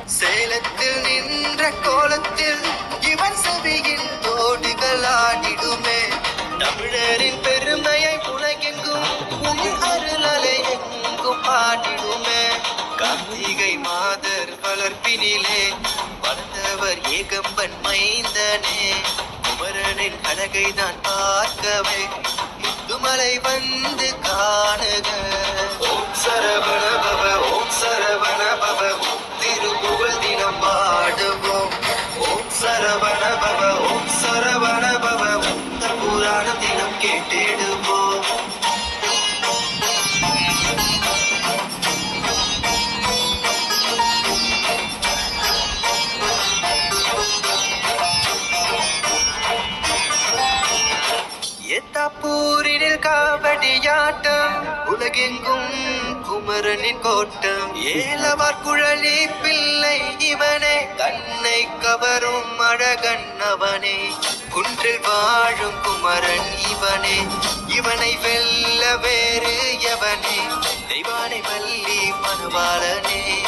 சேலத்தில் நின்ற கோலத்தில் இவன் செவியின் தோடுகள் ஆடிடுமே. தமிழரின் பெருமையை உலகெங்கும் உன் அருளலை எங்கும் பாடிடுமே. கார்த்திகை மாதர் வளர்ப்பினிலே வளர்ந்தவர் ஏகம்பன் மைந்தனே. குமரனின் அழகை தான் பார்க்கவே இந்துமலை வந்து காணுக. ஓம் சரவண பவ, ஓம் சரவண பவ, திருப்புகழ் தினம் பாடுவோம். ஓம் சரவண பவ, ஓம் சரவண பவ, புராண தினம் கேட்டிடுவோம். எத்தாப்பூரினில் காவடியாட்டம், உலகெங்கும் குமரனின் கோட்டம். ஏலவார் குழலி பிள்ளை இவனே, கண்ணை கவரும் அழகன் அவனே. குன்றில் வாழும் குமரன் இவனே, இவனை வெல்ல வேறு எவனே. தெய்வானை வள்ளி மணவாளனே.